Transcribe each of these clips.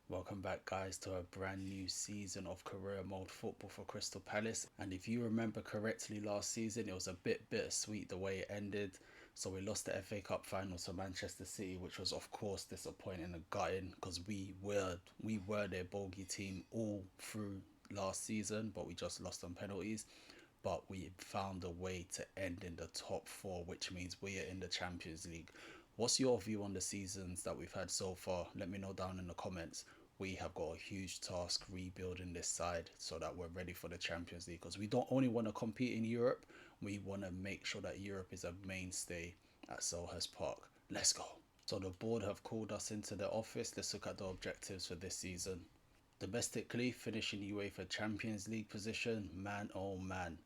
Welcome back, guys, to a brand new season of career mode football for Crystal Palace. And if you remember correctly, last season it was a bit bittersweet the way it ended. So we lost the FA Cup final to Manchester City, which was of course disappointing and gutting because we were their bogey team all through last season, but we just lost on penalties. But we found a way to end in the top four, which means we are in the Champions League. What's your view on the seasons that we've had so far? Let me know down in the comments. We have got a huge task rebuilding this side so that we're ready for the Champions League, because we don't only want to compete in Europe, we want to make sure that Europe is a mainstay at Selhurst Park. Let's go. So the board have called us into the office. Let's look at the objectives for this season. Domestically, finishing UEFA Champions League position. Man, oh man.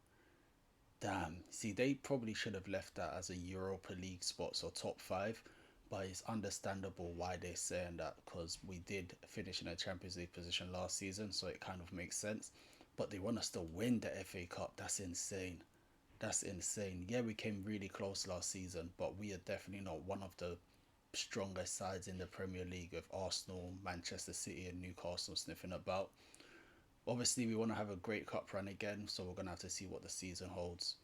Damn. See, they probably should have left that as a Europa League spot, so top five. But it's understandable why they're saying that, because we did finish in a Champions League position last season, so it kind of makes sense. But they want us to win the FA Cup. That's insane. That's insane. Yeah, we came really close last season, but we are definitely not one of the strongest sides in the Premier League, with Arsenal, Manchester City, and Newcastle sniffing about. Obviously, we want to have a great cup run again, so we're going to have to see what the season holds.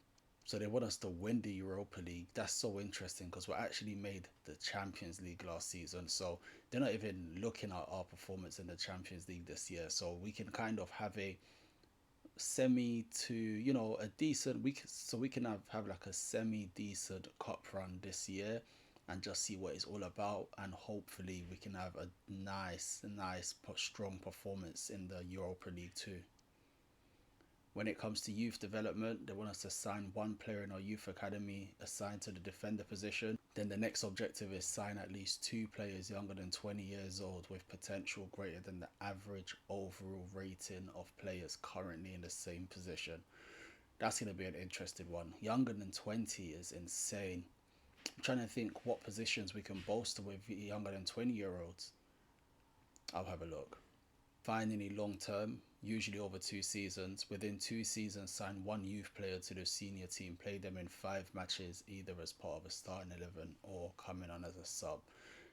So they want us to win the Europa League. That's so interesting because we actually made the Champions League last season. So they're not even looking at our performance in the Champions League this year. So we can kind of have a semi to, a decent week. So we can have like a semi decent cup run this year and just see what it's all about. And hopefully we can have a nice, strong performance in the Europa League too. When it comes to youth development, they want us to sign one player in our youth academy assigned to the defender position. Then the next objective is sign at least two players younger than 20 years old with potential greater than the average overall rating of players currently in the same position. That's going to be an interesting one. Younger than 20 is insane. I'm trying to think what positions we can bolster with younger than 20-year-olds. I'll have a look. Finally, long term, usually over 2 seasons. Within 2 seasons, sign one youth player to the senior team, play them in 5 matches, either as part of a starting 11 or coming on as a sub.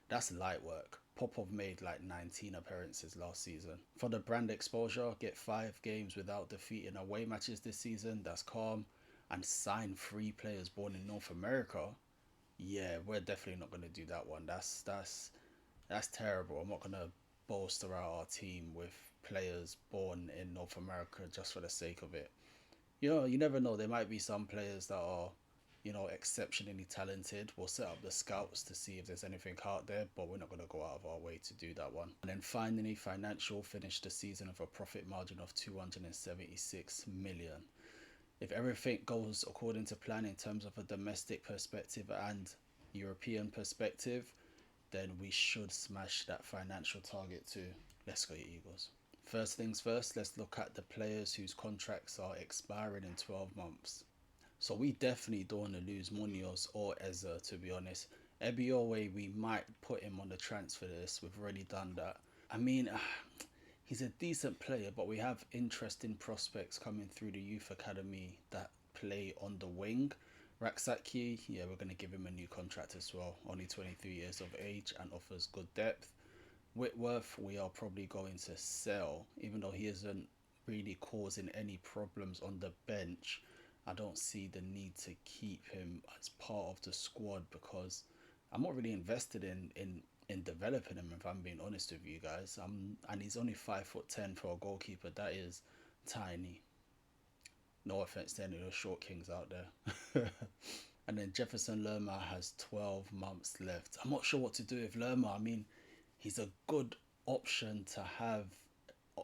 That's light work. Popov made like 19 appearances last season. For the brand exposure, get 5 games without defeat in away matches this season. That's calm. And sign 3 players born in North America. Yeah, we're definitely not going to do that one. That's terrible. I'm not going to bolster out our team with players born in North America just for the sake of it. You never know. There might be some players that are, exceptionally talented. We'll set up the scouts to see if there's anything out there, but we're not going to go out of our way to do that one. And then finally, financial, finish the season with a profit margin of 276 million. If everything goes according to plan in terms of a domestic perspective and European perspective, then we should smash that financial target too. Let's go, Eagles. First things first, let's look at the players whose contracts are expiring in 12 months. So we definitely don't want to lose Munoz or Eze, to be honest. Ebiowe, we might put him on the transfer list. We've already done that. I mean, he's a decent player, but we have interesting prospects coming through the youth academy that play on the wing. Raksaki, yeah, we're going to give him a new contract as well. Only 23 years of age and offers good depth. Whitworth, we are probably going to sell, even though he isn't really causing any problems on the bench. I don't see the need to keep him as part of the squad because I'm not really invested in developing him, if I'm being honest with you guys. And he's only 5'10" for a goalkeeper. That is tiny. No offense to any of those short kings out there. And then Jefferson Lerma has 12 months left. I'm not sure what to do with Lerma. I mean, he's a good option to have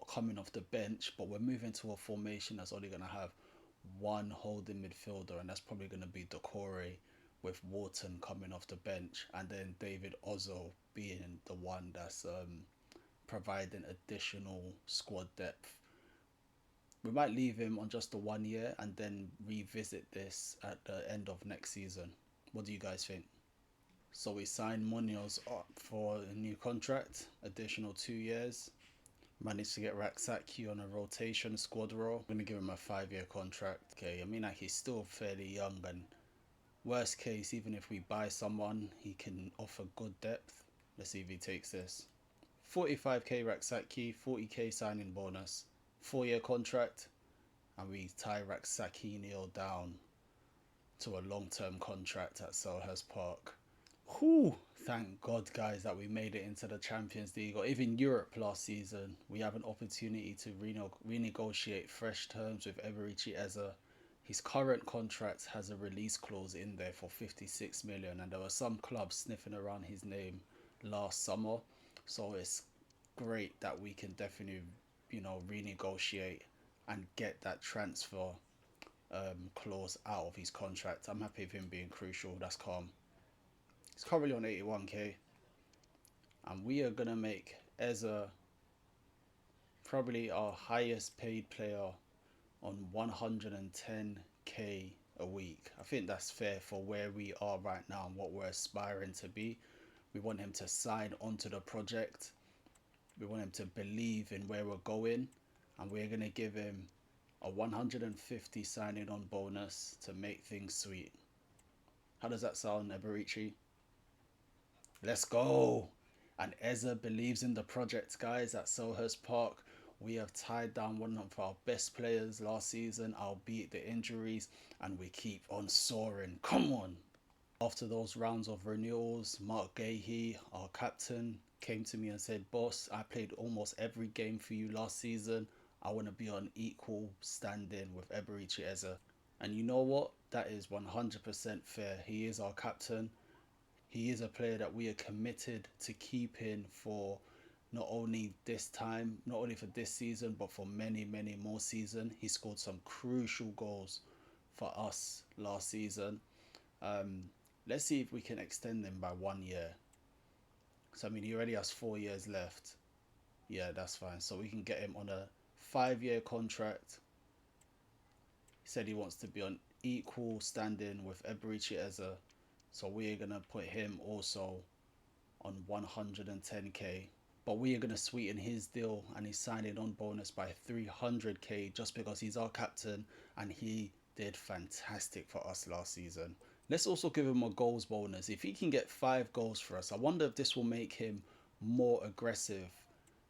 coming off the bench, but we're moving to a formation that's only going to have one holding midfielder, and that's probably going to be Decore, with Wharton coming off the bench, and then David Ozzo being the one that's providing additional squad depth. We might leave him on just the 1 year and then revisit this at the end of next season. What do you guys think? So we signed Munoz up for a new contract, additional 2 years. Managed to get Raksaki on a rotation squad role. I'm going to give him a 5-year contract. Okay, I mean, like, he's still fairly young, and worst case, even if we buy someone, he can offer good depth. Let's see if he takes this. 45k Raksaki, 40k signing bonus, 4-year contract, and we tie Raksaki down to a long-term contract at Selhurst Park. Whew, thank God, guys, that we made it into the Champions League or even Europe last season. We have an opportunity to renegotiate fresh terms with Eberechi Eze. His current contract has a release clause in there for 56 million, and there were some clubs sniffing around his name last summer. So it's great that we can definitely, renegotiate and get that transfer clause out of his contract. I'm happy with him being crucial. That's calm. He's currently on 81k, and we are gonna make Eze probably our highest paid player on 110k a week. I think that's fair for where we are right now and what we're aspiring to be. We want him to sign onto the project. We want him to believe in where we're going, and we're gonna give him a 150 signing on bonus to make things sweet. How does that sound, Eberechi? Let's go. And Eze believes in the project, guys, at Selhurst Park. We have tied down one of our best players last season, albeit the injuries, and we keep on soaring. Come on. After those rounds of renewals, Mark Gahey, our captain, came to me and said, "Boss, I played almost every game for you last season. I want to be on equal standing with Eberechi Eze." And you know what? That is 100% fair. He is our captain. He is a player that we are committed to keeping for not only this time, not only for this season, but for many, many more seasons. He scored some crucial goals for us last season. Let's see if we can extend him by 1 year. So, I mean, he already has 4 years left. Yeah, that's fine. So we can get him on a 5-year contract. He said he wants to be on equal standing with Eberechi Eze. So we're going to put him also on 110k. But we are going to sweeten his deal and his signing on bonus by 300k just because he's our captain and he did fantastic for us last season. Let's also give him a goals bonus. If he can get 5 goals for us, I wonder if this will make him more aggressive.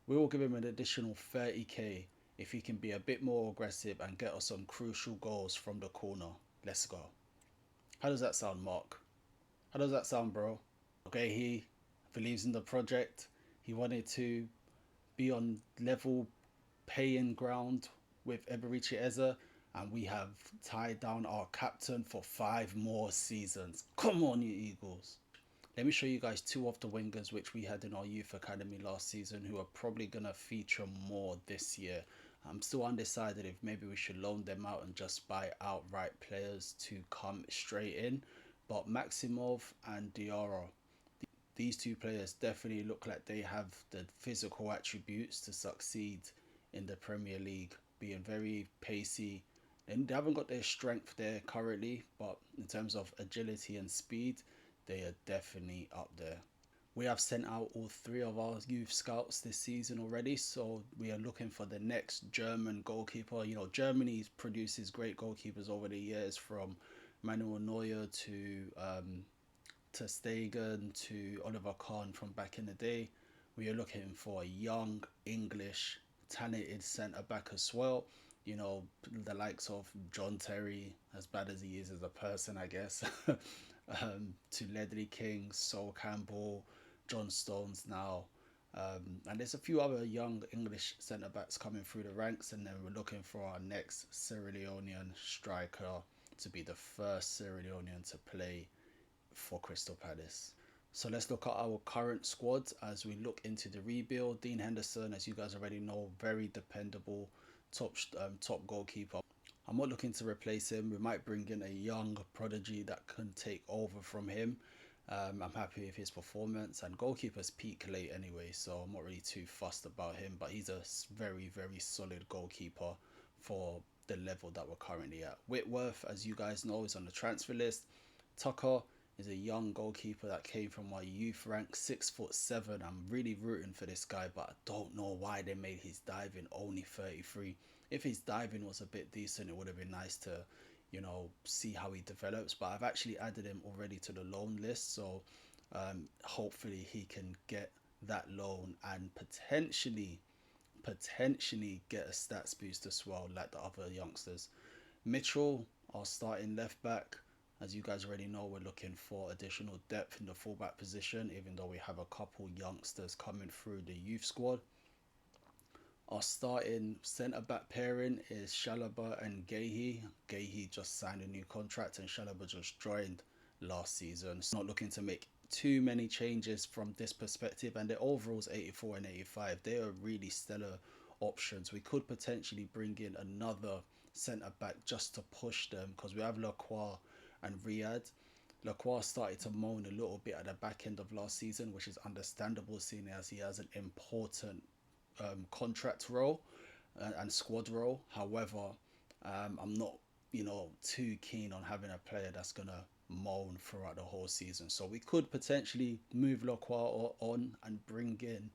We will give him an additional 30k if he can be a bit more aggressive and get us some crucial goals from the corner. Let's go. How does that sound, Mark? How does that sound, bro? Okay, he believes in the project. He wanted to be on level paying ground with Eberechi Eze, and we have tied down our captain for 5 more seasons. Come on, you Eagles. Let me show you guys 2 of the wingers which we had in our youth academy last season who are probably going to feature more this year. I'm still undecided if maybe we should loan them out and just buy outright players to come straight in. But Maximov and Diarra, these 2 players definitely look like they have the physical attributes to succeed in the Premier League, being very pacey. And they haven't got their strength there currently, but in terms of agility and speed, they are definitely up there. We have sent out all 3 of our youth scouts this season already, so we are looking for the next German goalkeeper. You know, Germany produces great goalkeepers over the years, from Manuel Neuer to Stegen to Oliver Kahn from back in the day. We are looking for a young English talented centre back as well. You know, the likes of John Terry, as bad as he is as a person, I guess, to Ledley King, Sol Campbell, John Stones now. And there's a few other young English centre backs coming through the ranks, and then we're looking for our next Sierra Leonean striker to be the first Sierra Leonean to play for Crystal Palace. So let's look at our current squad as we look into the rebuild. Dean Henderson, as you guys already know, very dependable, top goalkeeper. I'm not looking to replace him. We might bring in a young prodigy that can take over from him. I'm happy with his performance, and goalkeepers peak late anyway, so I'm not really too fussed about him, but he's a very, very solid goalkeeper for the level that we're currently at. Whitworth, as you guys know, is on the transfer list. Tucker is a young goalkeeper that came from my youth rank, 6'7". I'm really rooting for this guy, but I don't know why they made his diving only 33. If his diving was a bit decent, it would have been nice to, see how he develops. But I've actually added him already to the loan list, so hopefully he can get that loan and potentially get a stats boost as well, like the other youngsters. Mitchell, our starting left back. As you guys already know, we're looking for additional depth in the fullback position, even though we have a couple youngsters coming through the youth squad. Our starting centre back pairing is Chalobah and Guéhi. Guéhi just signed a new contract and Chalobah just joined last season. So not looking to make too many changes from this perspective, and the overalls 84 and 85, they are really stellar options. We could potentially bring in another centre back just to push them, because we have Lacroix and Riyad. Lacroix started to moan a little bit at the back end of last season, which is understandable seeing as he has an important contract role and squad role. However, I'm not, too keen on having a player that's gonna moan throughout the whole season. So we could potentially move Lacroix on and bring in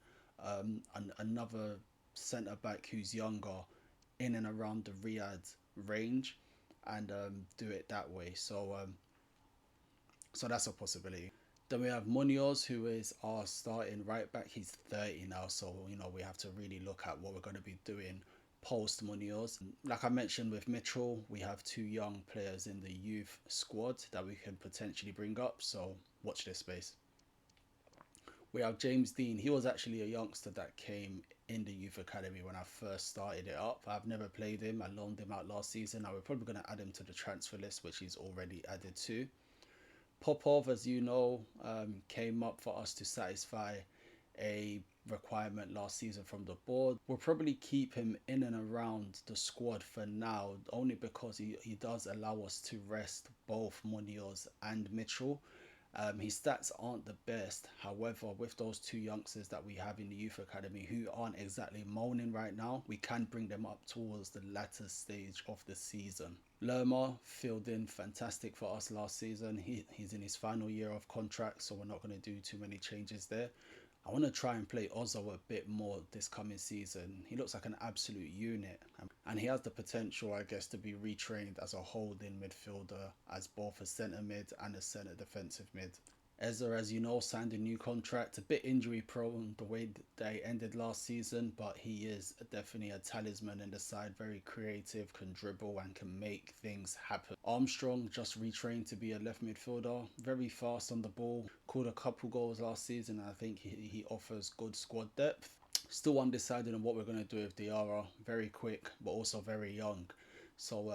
another centre back who's younger, in and around the Riyadh range, and do it that way. So that's a possibility. Then we have Munoz, who is our starting right back. He's 30 now, so we have to really look at what we're going to be doing post Munoz. Like I mentioned with Mitchell, we have two young players in the youth squad that we can potentially bring up, so watch this space. We have James Dean. He was actually a youngster that came in the youth academy when I first started it up. I've never played him. I loaned him out last season. Now we're probably going to add him to the transfer list, which he's already added to. Popov, as you know, came up for us to satisfy a requirement last season from the board. We'll probably keep him in and around the squad for now, only because he does allow us to rest both Munoz and Mitchell. His stats aren't the best. However, with those two youngsters that we have in the youth academy who aren't exactly moaning right now, we can bring them up towards the latter stage of the season. Lerma filled in fantastic for us last season. He's in his final year of contract, so we're not going to do too many changes there. I want to try and play Ozzo a bit more this coming season. He looks like an absolute unit, and he has the potential, I guess, to be retrained as a holding midfielder, as both a centre mid and a centre defensive mid. Ezra, as you know, signed a new contract, a bit injury prone the way they ended last season, but he is definitely a talisman in the side, very creative, can dribble and can make things happen. Armstrong just retrained to be a left midfielder, very fast on the ball, scored a couple goals last season, and I think he offers good squad depth. Still undecided on what we're going to do with Diarra, very quick but also very young. So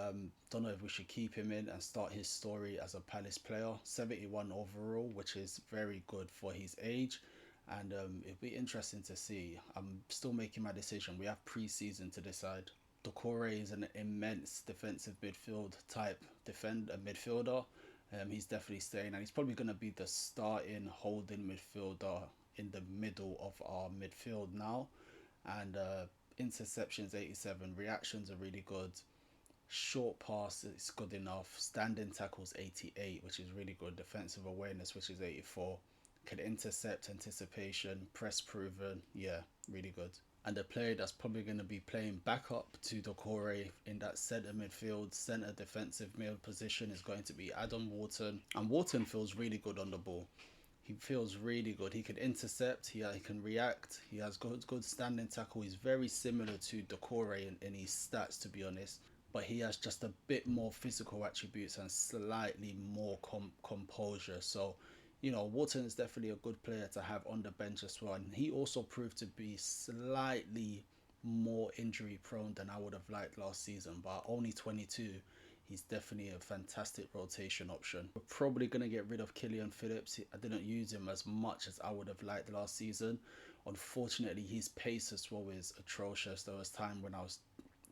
don't know if we should keep him in and start his story as a Palace player. 71 overall, which is very good for his age, and it'll be interesting to see. I'm still making my decision. We have pre-season to decide. Doucouré is an immense defensive midfielder. He's definitely staying, and he's probably going to be the starting holding midfielder in the middle of our midfield now. And interceptions 87, reactions are really good. Short pass is good enough. Standing tackles 88, which is really good. Defensive awareness, which is 84. Can intercept, anticipation, press proven. Yeah, really good. And the player that's probably going to be playing back up to Doucouré in that centre midfield, centre defensive mid position is going to be Adam Wharton. And Wharton feels really good on the ball. He feels really good. He can intercept. He can react. He has good standing tackle. He's very similar to Doucouré in his stats, to be honest. But he has just a bit more physical attributes and slightly more composure. So, Wharton is definitely a good player to have on the bench as well. And he also proved to be slightly more injury prone than I would have liked last season. But only 22, he's definitely a fantastic rotation option. We're probably going to get rid of Killian Phillips. I didn't use him as much as I would have liked last season. Unfortunately, his pace as well is atrocious. There was time when I was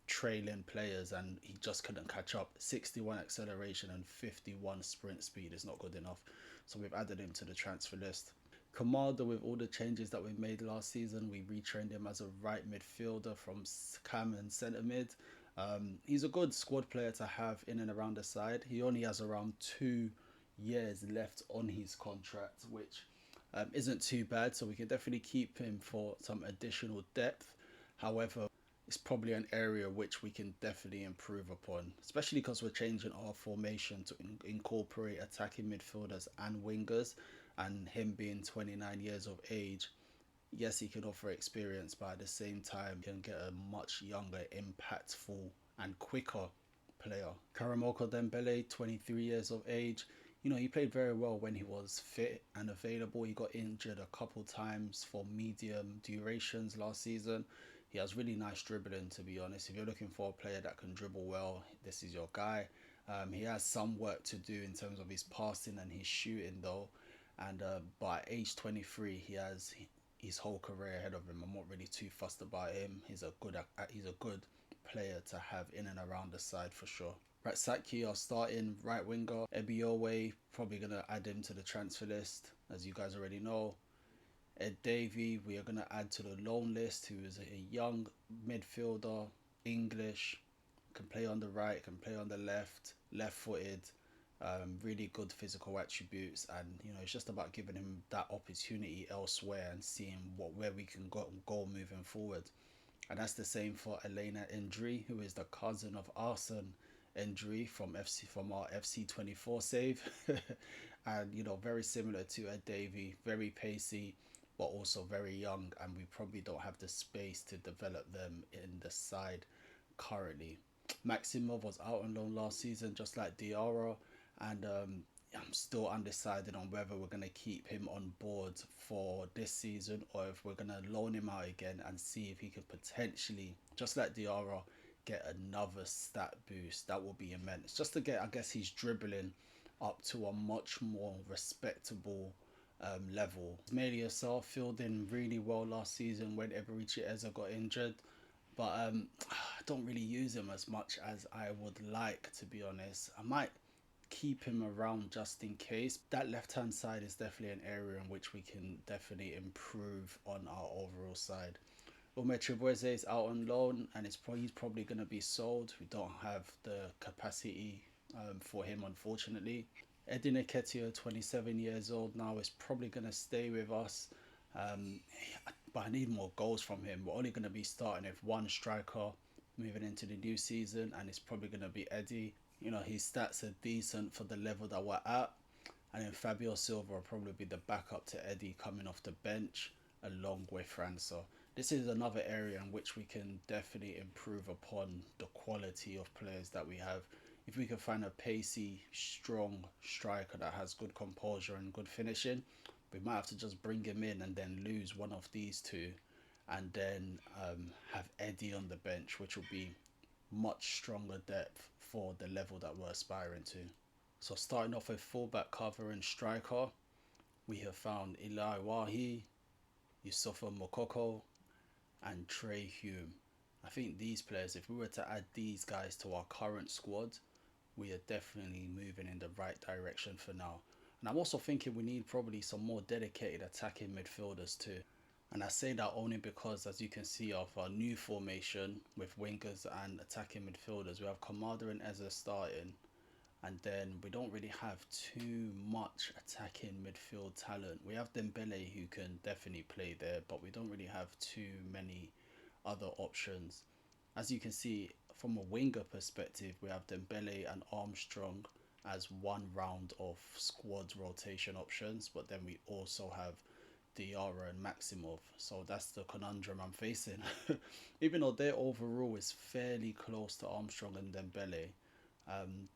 trailing players and he just couldn't catch up. 61 acceleration and 51 sprint speed is not good enough, so we've added him to the transfer list. Kamada, with all the changes that we made last season, we retrained him as a right midfielder from cam and centre mid. He's a good squad player to have in and around the side. He only has around 2 years left on his contract, which isn't too bad, so we can definitely keep him for some additional depth. However, it's probably an area which we can definitely improve upon, especially because we're changing our formation to incorporate attacking midfielders and wingers, and him being 29 years of age, Yes, he can offer experience, but at the same time, he can get a much younger, impactful, and quicker player. Karamoko Dembele, 23 years of age. You know, he played very well when he was fit and available. He got injured a couple times for medium durations last season. He has really nice dribbling, to be honest. If you're looking for a player that can dribble well, this is your guy. He has some work to do in terms of his passing and his shooting, though. And by age 23, he has his whole career ahead of him. I'm not really too fussed about him. He's a good player to have in and around the side for sure. Right, Saki, our starting right winger. Ebiowe, probably going to add him to the transfer list, as you guys already know. Ed Davey, we are going to add to the loan list, who is a young midfielder, English, can play on the right, can play on the left, left footed, really good physical attributes, and you know it's just about giving him that opportunity elsewhere and seeing where we can go moving forward. And that's the same for Elena Endry, who is the cousin of Arsene Endry from our FC24 save, and you know very similar to Ed Davey, very pacey, but also very young, and we probably don't have the space to develop them in the side currently. Maximov was out on loan last season, just like Diarra, and I'm still undecided on whether we're going to keep him on board for this season or if we're going to loan him out again and see if he could potentially, just like Diarra, get another stat boost. That will be immense. Just to get, I guess, his dribbling up to a much more respectable level. Melia Sarr filled in really well last season when Eberichi Eza got injured, but I don't really use him as much as I would like, to be honest. I might keep him around just in case. That left hand side is definitely an area in which we can definitely improve on our overall side. Ume Chibueze is out on loan and he's probably going to be sold. We don't have the capacity for him, unfortunately. Eddie Nketiah, 27 years old now, is probably going to stay with us. Um, but I need more goals from him. We're only going to be starting with one striker moving into the new season, and it's probably going to be Eddie. You know, his stats are decent for the level that we're at. And then Fabio Silva will probably be the backup to Eddie coming off the bench along with Franco. This is another area in which we can definitely improve upon the quality of players that we have. If we can find a pacey, strong striker that has good composure and good finishing, we might have to just bring him in and then lose one of these two and then have Eddie on the bench, which will be much stronger depth for the level that we're aspiring to. So starting off with fullback cover and striker, we have found Eli Wahi, Yusufa Mokoko, and Trey Hume. I think these players, if we were to add these guys to our current squad, we are definitely moving in the right direction for now. And I'm also thinking we need probably some more dedicated attacking midfielders too. And I say that only because, as you can see, of our new formation with wingers and attacking midfielders, we have Kamada and Eza starting, and then we don't really have too much attacking midfield talent. We have Dembele who can definitely play there, but we don't really have too many other options. As you can see, from a winger perspective, we have Dembele and Armstrong as one round of squad rotation options, but then we also have Diarra and Maximov. So that's the conundrum I'm facing. Even though their overall is fairly close to Armstrong and Dembele,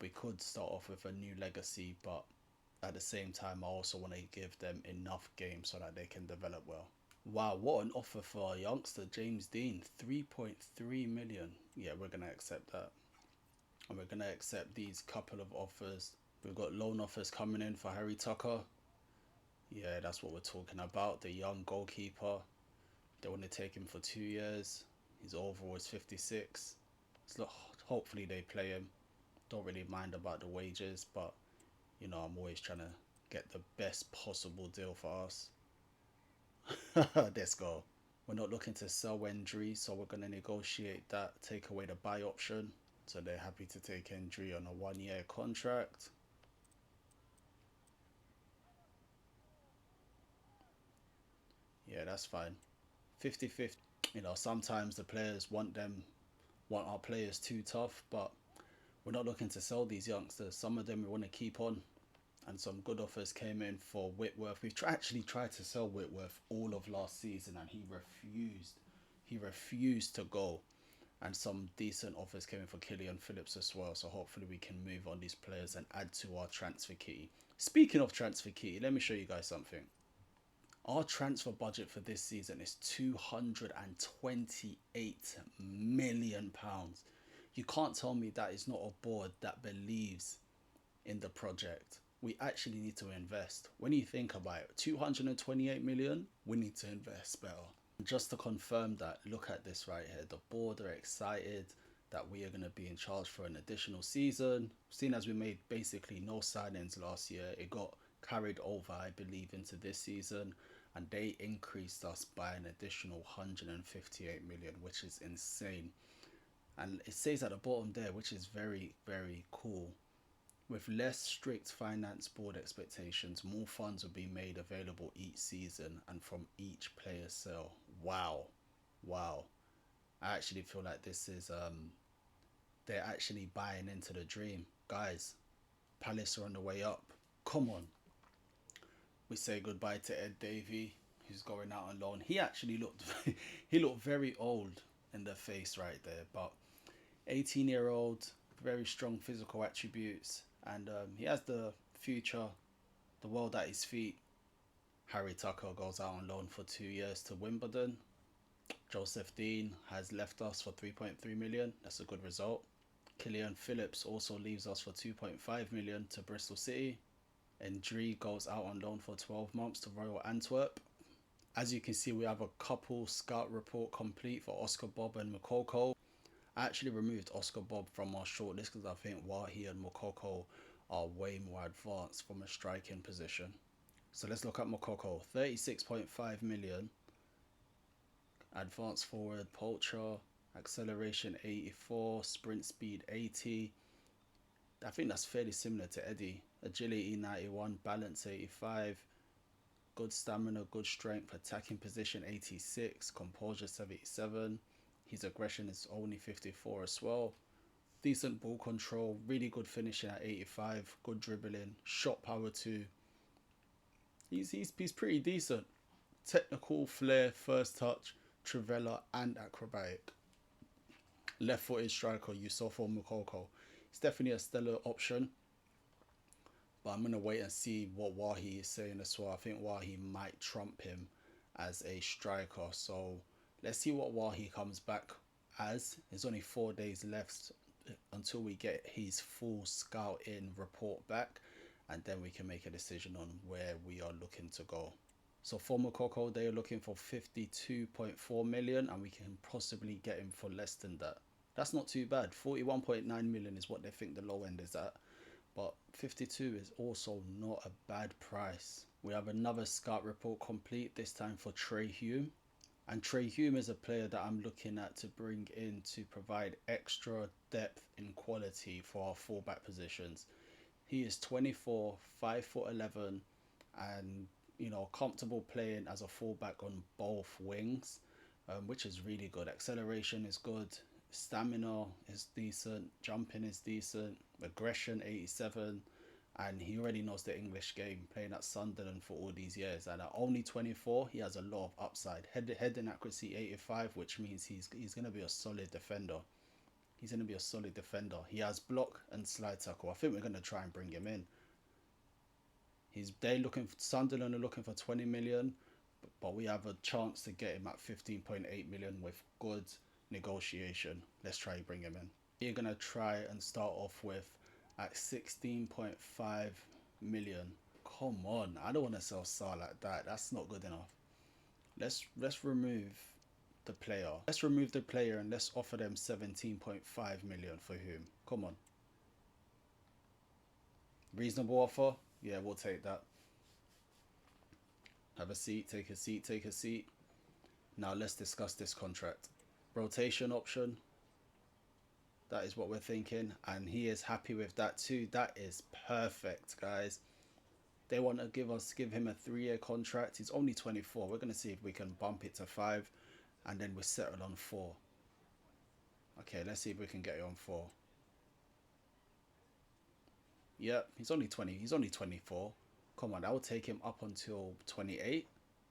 we could start off with a new legacy, but at the same time, I also want to give them enough games so that they can develop well. Wow, what an offer for a youngster, James Dean, 3.3 million. Yeah, we're going to accept that. And we're going to accept these couple of offers. We've got loan offers coming in for Harry Tucker. Yeah, that's what we're talking about. The young goalkeeper. They want to take him for 2 years. His overall is 56. So hopefully they play him. Don't really mind about the wages, but you know, I'm always trying to get the best possible deal for us. Let's go. We're not looking to sell Endry, so we're going to negotiate that, take away the buy option. So they're happy to take Endry on a 1 year contract. Yeah, that's fine. 50-50. You know, sometimes the players want our players too tough, but we're not looking to sell these youngsters. Some of them we want to keep on. and some good offers came in for Whitworth. Actually tried to sell Whitworth all of last season, and he refused. He refused to go. And some decent offers came in for Killian Phillips as well. So hopefully we can move on these players and add to our transfer key. Speaking of transfer key, let me show you guys something. Our transfer budget for this season is £228 million. You can't tell me that is not a board that believes in the project. We actually need to invest. When you think about it, 228 million, we need to invest better. Just to confirm that, look at this right here. The board are excited that we are going to be in charge for an additional season. Seeing as we made basically no signings last year, it got carried over, I believe, into this season, and they increased us by an additional 158 million, which is insane. And it says at the bottom there, which is very, very cool. With less strict finance board expectations, more funds will be made available each season and from each player sale. Wow. Wow. I actually feel like this is they're actually buying into the dream. Guys, Palace are on the way up. Come on. We say goodbye to Ed Davey, who's going out on loan. He actually looked he looked very old in the face right there, but 18-year-old, very strong physical attributes, and he has the future, the world at his feet. Harry Tucker goes out on loan for 2 years to Wimbledon. Joseph Dean has left us for 3.3 million. That's a good result. Killian Phillips also leaves us for 2.5 million to Bristol City. Ndri goes out on loan for 12 months to Royal Antwerp. As you can see, we have a couple scout report complete for Oscar Bob and Moukoko. I actually removed Oscar Bob from our shortlist because I think Wahi and Moukoko are way more advanced from a striking position. So let's look at Moukoko. 36.5 million. Advanced forward, Poultry, acceleration 84, sprint speed 80. I think that's fairly similar to Eddie. Agility 91, balance 85, good stamina, good strength, attacking position 86, composure 77. His aggression is only 54 as well. Decent ball control, really good finishing at 85, good dribbling, shot power too. He's pretty decent. Technical, flair, first touch, Trivela and acrobatic. Left-footed striker, Yusufu Moukoko. It's definitely a stellar option, but I'm going to wait and see what Wahi is saying as well. I think Wahi might trump him as a striker, so let's see what Wahi comes back as. There's only 4 days left until we get his full scouting report back, and then we can make a decision on where we are looking to go. So for Moukoko, they are looking for 52.4 million, and we can possibly get him for less than that. That's not too bad. 41.9 million is what they think the low end is at, but 52 is also not a bad price. We have another scout report complete, this time for Trey Hume. And Trey Hume is a player that I'm looking at to bring in to provide extra depth in quality for our fullback positions. He is 24, 5'11", and comfortable playing as a fullback on both wings, which is really good. Acceleration is good, stamina is decent, jumping is decent, aggression 87, and he already knows the English game, playing at Sunderland for all these years. And at only 24, he has a lot of upside. Heading accuracy 85, which means he's going to be a solid defender. He's going to be a solid defender. He has block and slide tackle. I think we're going to try and bring him in. Sunderland are looking for 20 million, but we have a chance to get him at 15.8 million with good negotiation. Let's try to bring him in. You're going to try and start off with at 16.5 million. Come on, I don't want to sell Sarr like that. That's not good enough. Let's remove the player. Let's remove the player and let's offer them 17.5 million for Hume. Come on. Reasonable offer? Yeah, we'll take that. Have a seat, take a seat, take a seat. Now let's discuss this contract. Rotation option. That is what we're thinking, and he is happy with that too. That is perfect, guys. They want to give him a 3-year contract. He's only 24. We're going to see if we can bump it to 5, and then we're settled on 4. Okay, let's see if we can get it on 4. Yep, he's only 20. He's only 24. Come on, that would take him up until 28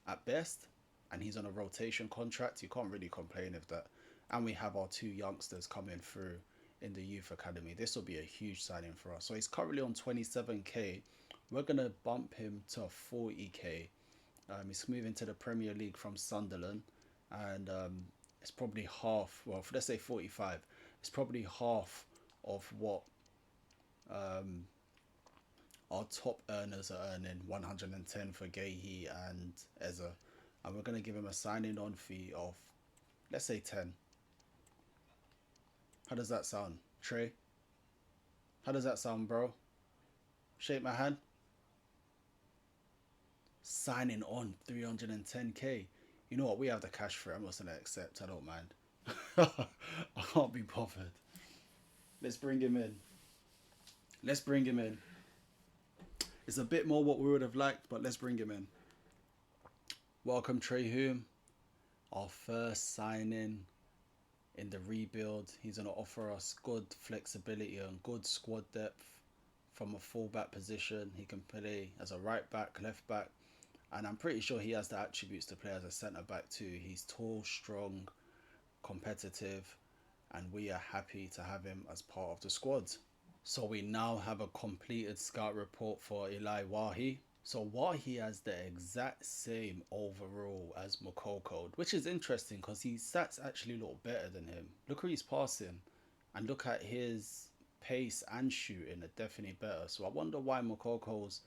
at best. And he's on a rotation contract. You can't really complain with that. And we have our two youngsters coming through in the youth academy. This will be a huge signing for us. So he's currently on 27k. We're going to bump him to 40k. He's moving to the Premier League from Sunderland. And it's probably half, well, let's say 45. It's probably half of what um, our top earners are earning, 110 for Gahey and Eze. And we're going to give him a signing on fee of, let's say, 10. How does that sound, Trey? How does that sound, bro? Shake my hand. Signing on 310k. You know what? We have the cash for it. I'm just going to accept. I don't mind. I can't be bothered. Let's bring him in. Let's bring him in. It's a bit more what we would have liked, but let's bring him in. Welcome, Trey Hume. Our first signing in the rebuild. He's going to offer us good flexibility and good squad depth from a fullback position. He can play as a right back, left back, and I'm pretty sure he has the attributes to play as a centre back too. He's tall, strong, competitive, and we are happy to have him as part of the squad. So we now have a completed scout report for Eli Wahi. So Wahi has the exact same overall as Makoko, which is interesting because his stats actually look better than him. Look who he's passing, and look at his pace and shooting are definitely better. So I wonder why Makoko's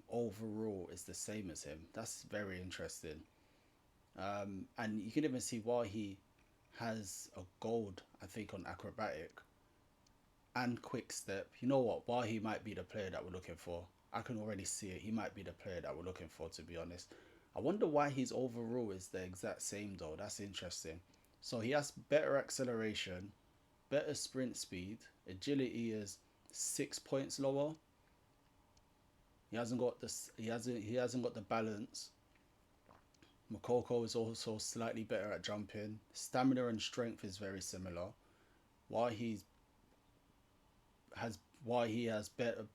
overall is the same as him. That's very interesting. And you can even see Wahi has a gold, I think, on acrobatic and quick step. You know what? Wahi might be the player that we're looking for. I can already see it. He might be the player that we're looking for, to be honest. I wonder why his overall is the exact same, though. That's interesting. So he has better acceleration, better sprint speed. Agility is 6 points lower. He hasn't got this. He hasn't got the balance. Makoko is also slightly better at jumping. Stamina and strength is very similar. Why he has better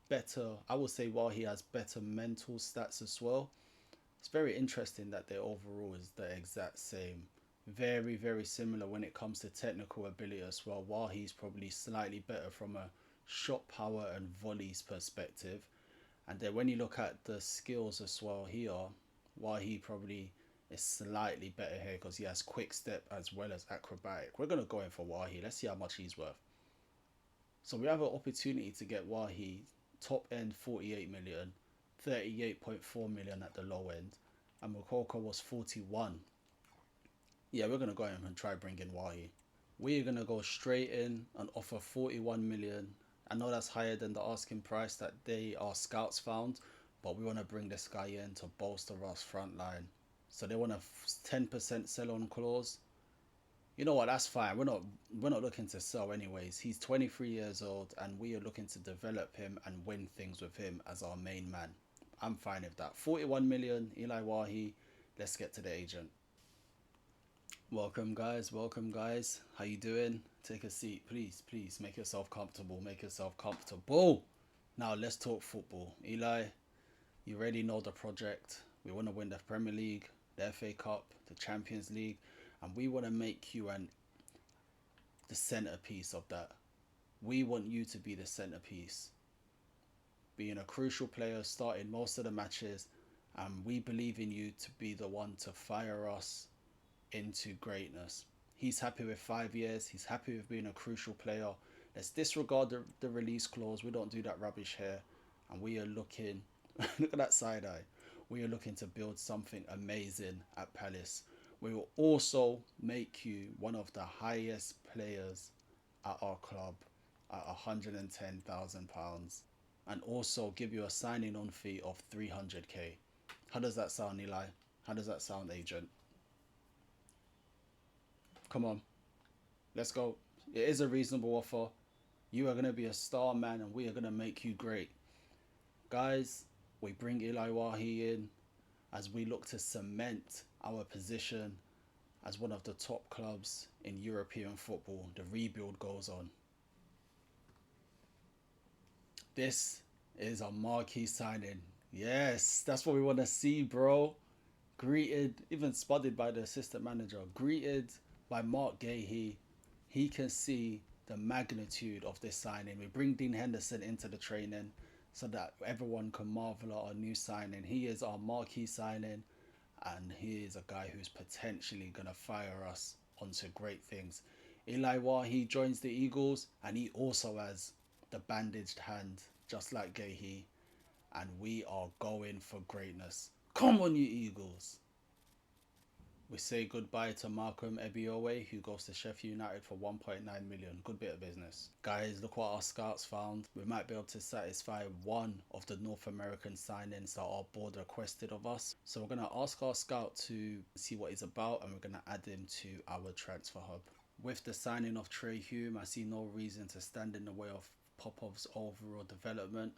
I would say why he has better mental stats as well. It's very interesting that their overall is the exact same. Very, very similar when it comes to technical ability as well. While he's probably slightly better from a shot power and volleys perspective. And then when you look at the skills as well here, while he probably is slightly better here because he has quick step as well as acrobatic. We're going to go in for Wahi. Let's see how much he's worth. So we have an opportunity to get Wahi top end 48 million, 38.4 million at the low end, and Makoko was 41. Yeah, we're going to go in and try bringing Wahi. We're going to go straight in and offer 41 million. I know that's higher than the asking price that our scouts found, but we want to bring this guy in to bolster us front line. So they want a 10% sell on clause. You know what, that's fine. We're not looking to sell anyways. He's 23 years old and we are looking to develop him and win things with him as our main man. I'm fine with that. 41 million, Eli Wahi. Let's get to the agent. Welcome guys, welcome guys. How you doing? Take a seat, please, please. Make yourself comfortable, make yourself comfortable. Now let's talk football. Eli, you already know the project. We want to win the Premier League, the FA Cup, the Champions League, and we want to make you the centerpiece of that. We want you to be the centerpiece, being a crucial player, starting most of the matches, and we believe in you to be the one to fire us into greatness. He's happy with 5 years. He's happy with being a crucial player. Let's disregard the release clause. We don't do that rubbish here. And we are looking, look at that side eye. We are looking to build something amazing at Palace. We will also make you one of the highest players at our club at £110,000 and also give you a signing on fee of 300k. How does that sound, Eli? How does that sound, agent? Come on, let's go. It is a reasonable offer. You are going to be a star, man, and we are going to make you great. Guys, we bring Eli Wahi in as we look to cement our position as one of the top clubs in European football. The rebuild goes on. This is a marquee signing. Yes, that's what we want to see, bro. Greeted, even spotted by the assistant manager, greeted by Mark Gahey. He can see the magnitude of this signing. We bring Dean Henderson into the training so that everyone can marvel at our new signing. He is our marquee signing, and he is a guy who's potentially going to fire us onto great things. Eli Wahi joins the Eagles, and he also has the bandaged hand, just like Gahey, and we are going for greatness. Come on, you Eagles! We say goodbye to Malcolm Ebiowe, who goes to Sheffield United for 1.9 million. Good bit of business. Guys, look what our scouts found. We might be able to satisfy one of the North American signings that our board requested of us. So we're going to ask our scout to see what he's about, and we're going to add him to our transfer hub. With the signing of Trey Hume, I see no reason to stand in the way of Popov's overall development.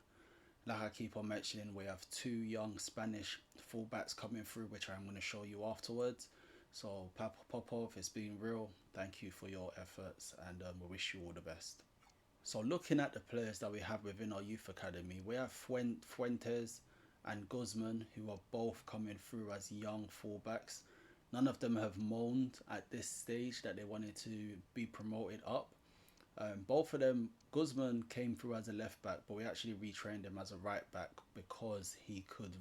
Like I keep on mentioning, we have two young Spanish fullbacks coming through, which I'm going to show you afterwards. So Popov, it's been real. Thank you for your efforts, and we wish you all the best. So looking at the players that we have within our youth academy, we have Fuentes and Guzman, who are both coming through as young fullbacks. None of them have moaned at this stage that they wanted to be promoted up. Both of them, Guzman came through as a left back, but we actually retrained him as a right back because he could.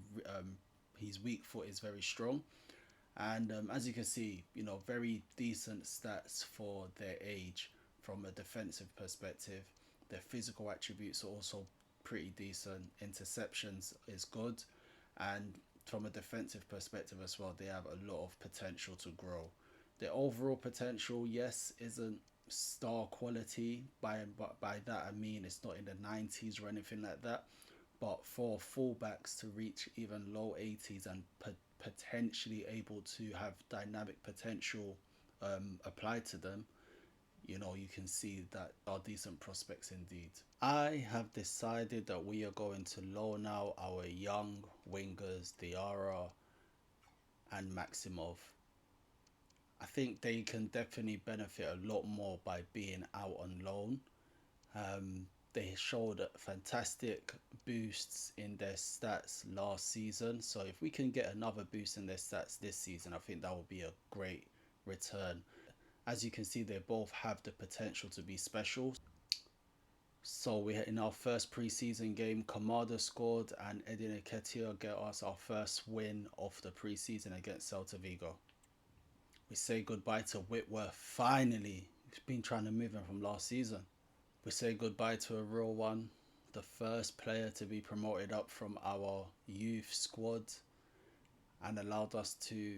His weak foot is very strong, and as you can see, very decent stats for their age from a defensive perspective. Their physical attributes are also pretty decent. Interceptions is good, and from a defensive perspective as well, they have a lot of potential to grow. Their overall potential, yes, isn't star quality. By that I mean it's not in the 90s or anything like that. But for fullbacks to reach even low 80s and potentially able to have dynamic potential applied to them, you can see that are decent prospects indeed. I have decided that we are going to loan out our young wingers, Diarra and Maximov. I think they can definitely benefit a lot more by being out on loan. They showed fantastic boosts in their stats last season. So if we can get another boost in their stats this season, I think that would be a great return. As you can see, they both have the potential to be special. So we in our first preseason game, Kamada scored and Edin Nketiah get us our first win of the preseason against Celta Vigo. We say goodbye to Whitworth finally. We've been trying to move him from last season. We say goodbye to a real one, the first player to be promoted up from our youth squad and allowed us to,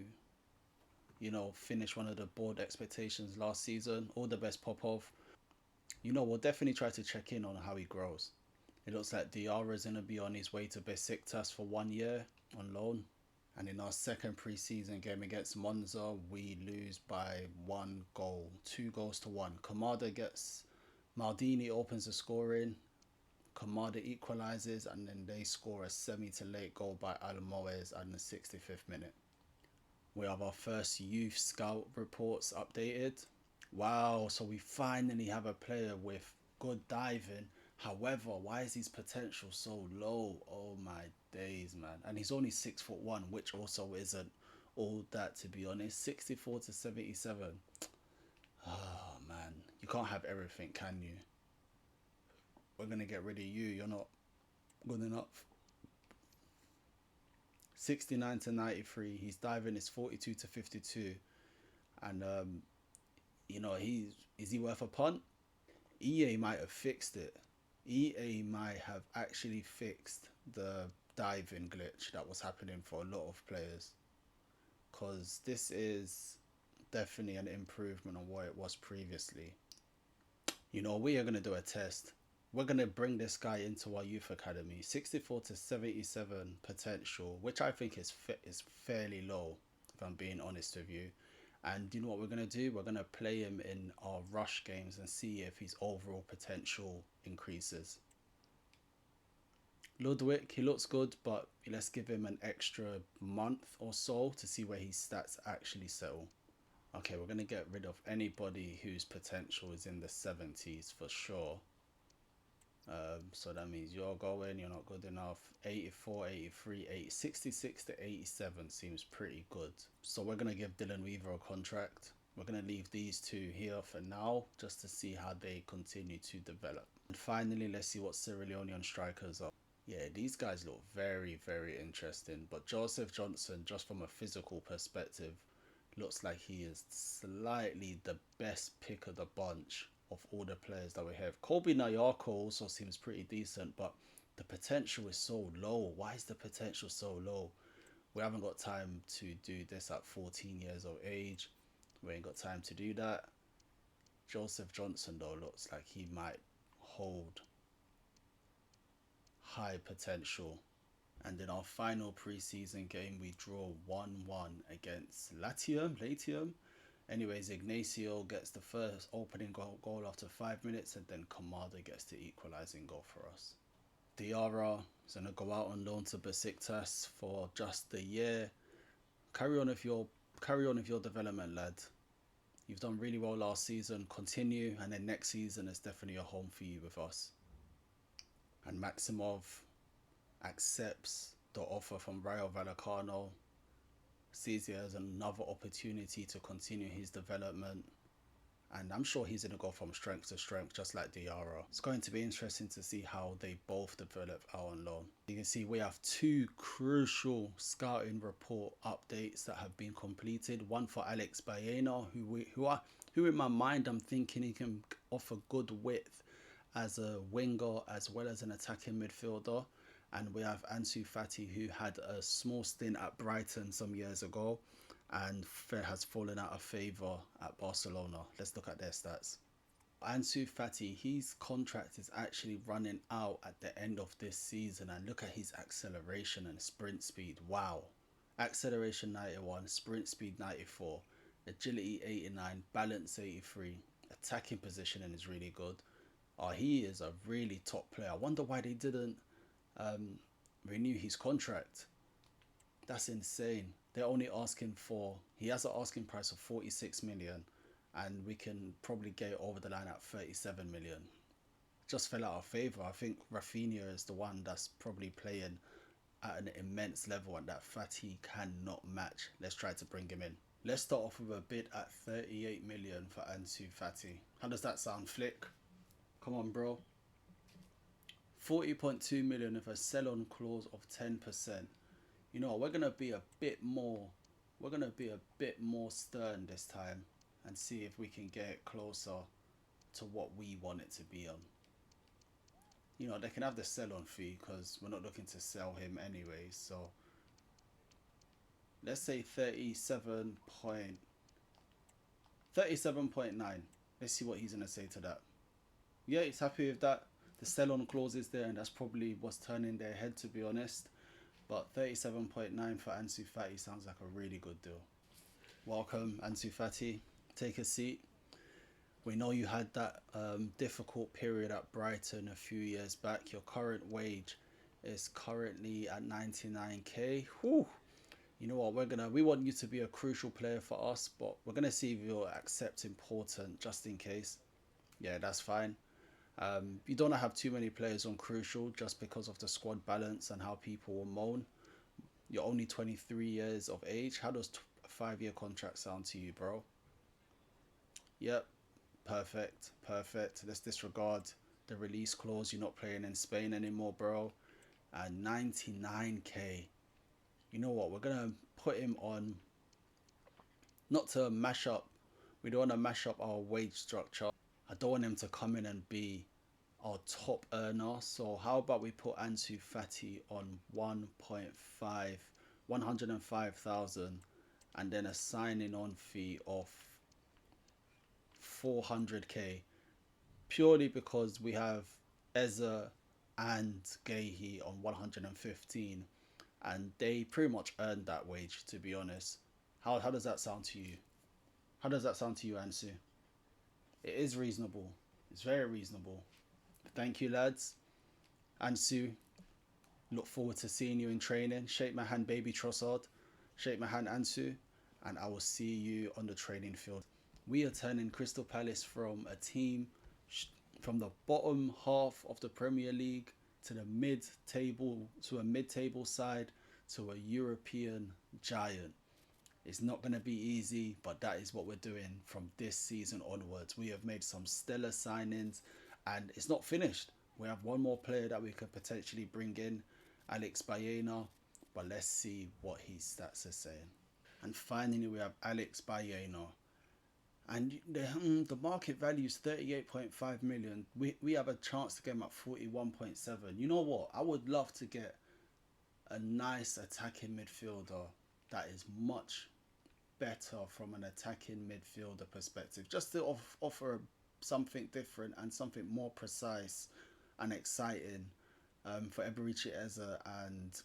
finish one of the board expectations last season. All the best, Popov. We'll definitely try to check in on how he grows. It looks like Diarra is going to be on his way to Besiktas for 1 year on loan. And in our second pre-season game against Monza, we lose by 1 goal, 2-1. Kamada gets... Maldini opens the scoring, Kamada equalises, and then they score a semi-to-late goal by Alamoes in the 65th minute. We have our first youth scout reports updated. Wow, so we finally have a player with good diving. However, why is his potential so low? Oh my days, man. And he's only 6'1", which also isn't all that, to be honest. 64 to 77. Oh man, you can't have everything, can you? We're gonna get rid of you. You're not good enough. 69 to 93. His diving is 42 to 52, and is he worth a punt? EA might have fixed it. EA might have actually fixed the diving glitch that was happening for a lot of players, because this is definitely an improvement on what it was previously. We are going to do a test. We're going to bring this guy into our youth academy. 64 to 77 potential, which I think is fairly low, if I'm being honest with you. And you know what we're going to do? We're going to play him in our rush games and see if his overall potential increases. Ludwig, he looks good, but let's give him an extra month or so to see where his stats actually settle. Okay, we're going to get rid of anybody whose potential is in the 70s for sure. So that means you're going, you're not good enough. 84, 83, 80, 66 to 87 seems pretty good. So we're going to give Dylan Weaver a contract. We're going to leave these two here for now just to see how they continue to develop. And finally, let's see what Sierra Leonean strikers are. Yeah, these guys look very, very interesting. But Joseph Johnson, just from a physical perspective, looks like he is slightly the best pick of the bunch of all the players that we have. Kobe Nayako also seems pretty decent, but the potential is so low. Why is the potential so low? We haven't got time to do this at 14 years of age. We ain't got time to do that. Joseph Johnson, though, looks like he might hold high potential. And in our final preseason game, we draw 1-1 against Latium. Anyways, Ignacio gets the first opening goal after 5 minutes, and then Kamada gets the equalising goal for us. Diarra is going to go out on loan to Besiktas for just a year. Carry on with your development, lad. You've done really well last season. Continue, and then next season is definitely a home for you with us. And Maximov accepts the offer from Rayo Vallecano, sees it as another opportunity to continue his development, and I'm sure he's going to go from strength to strength just like Diarra. It's going to be interesting to see how they both develop out on loan. You can see we have two crucial scouting report updates that have been completed. One for Alex Baena, who in my mind I'm thinking he can offer good width as a winger as well as an attacking midfielder. And we have Ansu Fati, who had a small stint at Brighton some years ago and has fallen out of favour at Barcelona. Let's look at their stats. Ansu Fati, his contract is actually running out at the end of this season, and look at his acceleration and sprint speed. Wow. Acceleration 91, sprint speed 94, agility 89, balance 83, attacking positioning is really good. He is a really top player. I wonder why they didn't renew his contract. That's insane. They're only asking for, he has an asking price of 46 million, and we can probably get over the line at 37 million. Just fell out of favour. I think Rafinha is the one that's probably playing at an immense level and that Fati cannot match. Let's try to bring him in. Let's start off with a bid at 38 million for Ansu Fati. How does that sound, Flick? Come on, bro. 40.2 million with a sell-on clause of 10%. You know, we're gonna be a bit more stern this time and see if we can get closer to what we want it to be on. You know, they can have the sell-on fee because we're not looking to sell him anyway. So let's say 37.9. Let's see what he's gonna say to that. Yeah, he's happy with that. The sell-on clause is there, and that's probably what's turning their head, to be honest. But 37.9 for Ansu Fati sounds like a really good deal. Welcome, Ansu Fati. Take a seat. We know you had that difficult period at Brighton a few years back. Your current wage is currently at 99k. Whew. You know what? We want you to be a crucial player for us, but we're gonna see if you'll accept important just in case. Yeah, that's fine. You don't have too many players on crucial just because of the squad balance and how people will moan. You're only 23 years of age. How does a 5-year contract sound to you, bro? Yep, perfect. Let's disregard the release clause. You're not playing in Spain anymore, bro. And 99k. You know what? We're gonna put him on, not to mash up. We don't want to mash up our wage structure. I don't want him to come in and be our top earner. So how about we put Ansu Fati on 105,000, and then a signing on fee of 400k, purely because we have Eze and Gehi on 115, and they pretty much earned that wage, to be honest. How does that sound to you? How does that sound to you, Ansu? It is reasonable. It's very reasonable. Thank you, lads. Ansu, look forward to seeing you in training. Shake my hand, baby Trossard. Shake my hand, Ansu. And I will see you on the training field. We are turning Crystal Palace from a team from the bottom half of the Premier League to the mid-table, to a mid-table side, to a European giant. It's not going to be easy, but that is what we're doing from this season onwards. We have made some stellar signings, and it's not finished. We have one more player that we could potentially bring in, Alex Baena, but let's see what his stats are saying. And finally, we have Alex Baena. And the market value is 38.5 million. We have a chance to get him at 41.7. You know what? I would love to get a nice attacking midfielder that is much better from an attacking midfielder perspective, just to offer something different and something more precise and exciting for Eberici Eze and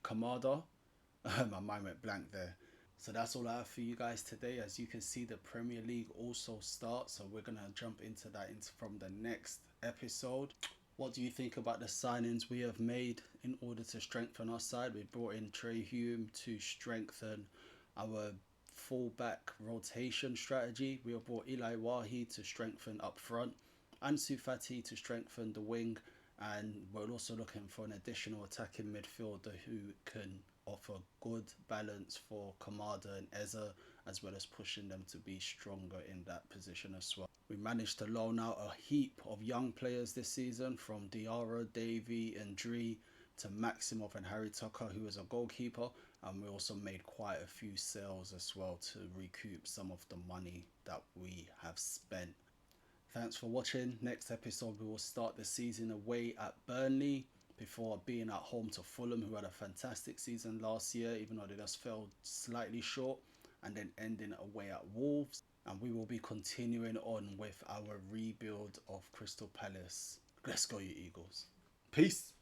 Kamada. My mind went blank there. So that's all I have for you guys today. As you can see, the Premier League also starts, so we're gonna jump into that from the next episode. What do you think about the signings we have made in order to strengthen our side? We brought in Trey Hume to strengthen our fullback rotation strategy. We have brought Eli Wahi to strengthen up front, Ansu Fati to strengthen the wing, and we're also looking for an additional attacking midfielder who can offer good balance for Kamada and Eze, as well as pushing them to be stronger in that position as well. We managed to loan out a heap of young players this season, from Diarra, Davy and Dree to Maximov and Harry Tucker, who is a goalkeeper, and we also made quite a few sales as well to recoup some of the money that we have spent. Thanks for watching. Next episode we will start the season away at Burnley before being at home to Fulham, who had a fantastic season last year, even though they just fell slightly short, and then ending away at Wolves. And we will be continuing on with our rebuild of Crystal Palace. Let's go, you Eagles. Peace.